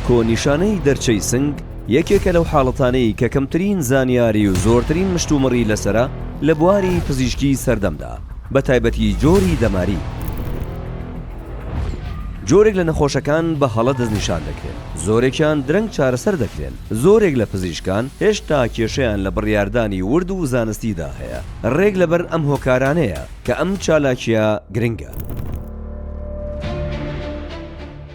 کۆنیشانەی دەرچەی سنگ یەکێکە لەو حاڵەتانەی کە کەمترین زانیاری و زۆرترین مشتومڕی لەسرە لە بواری پزیشکی سەردەمدا، بە تایبەتی جۆری دەماری. جۆرێک لە نەخۆشەکان بە هەڵە دەستنیشان دەکرێن، زۆرێکیان درەنگ چارەسەر دەکرێن، زۆرێک لە پزیشکان هێشتا کێشەیان لە بڕیاردانی ورد و زانستیدا هەیە. ڕێک لەبەر ئەم هۆکارانەیە کە ئەم چالاکیە گرنگە.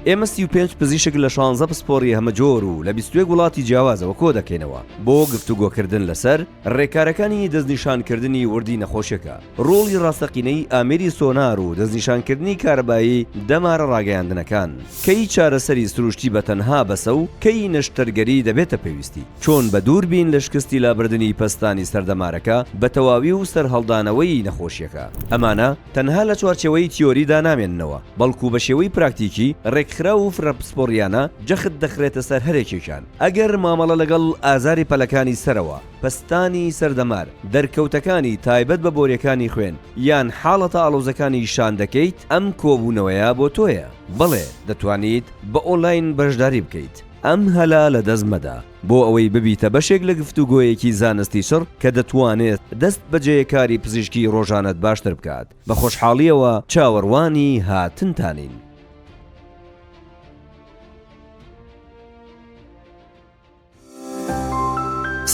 ئێمە 35 پزیشک لە 16 پسپۆڕی هەمەجۆر و لە 21 وڵاتی جیاوازەوە کۆ دەکەینەوە بۆ گفتوگۆکردن لەسەر ڕێکارەکانی دەستنیشانکردنی وردی نەخۆشیەکە، ڕۆڵی ڕاستەقینەی ئامێری سۆنار و دەستنیشانکردنی کارەبایی دەمارە ڕاگەیاندنەکان، کەی چارەسەری سروشتی بەتەنها بەسە و کەی نەشتەرگەری دەبێتە پێویستی، چۆن بە دوور بین لە شکستی لابردنی پەستانی سەردەمارەکە بە تەواوی و سەرهەڵدانەوەی نەخۆشیەکە. ئەمانە تەنها لە چوارچێوەی تیۆریدا نامێننەوە، بەڵکو بە شێوەی پراکتیکی ڕێکخرا و فرەپسپۆریانە جەخت دەخرێتە سەر هەرێکێکیان. ئەگەر مامەڵە لەگەڵ ئازاری پەلەکانی سەرەوە، پەستانی سەردەمار، دەرکەوتەکانی تایبەت بە بۆریەکانی خوێن یان حاڵەتە ئاڵۆزەکانی شان دەکەیت، ئەم کۆبوونەوەیە بۆ تۆیە. بەڵێ دەتوانیت بە ئۆنلاین بەشداری بکەیت. ئەم هەلا لە دەستمەدا بۆ ئەوەی ببیتە بەشێک لە گفتوگۆیەکی زانستی سڕ کە دەتوانێت دەست بەجێیەکاری پزیشکی ڕۆژانت باشتر بکات. بە خۆشحاڵیەوە چاوەڕوانی هاتنتانین.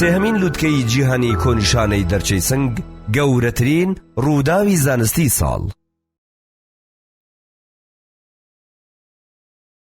سێهەمین لووتکەی جیهانی کۆنیشانەی دەرچەی سنگ، گەورەترین ڕووداوی زانستی ساڵ.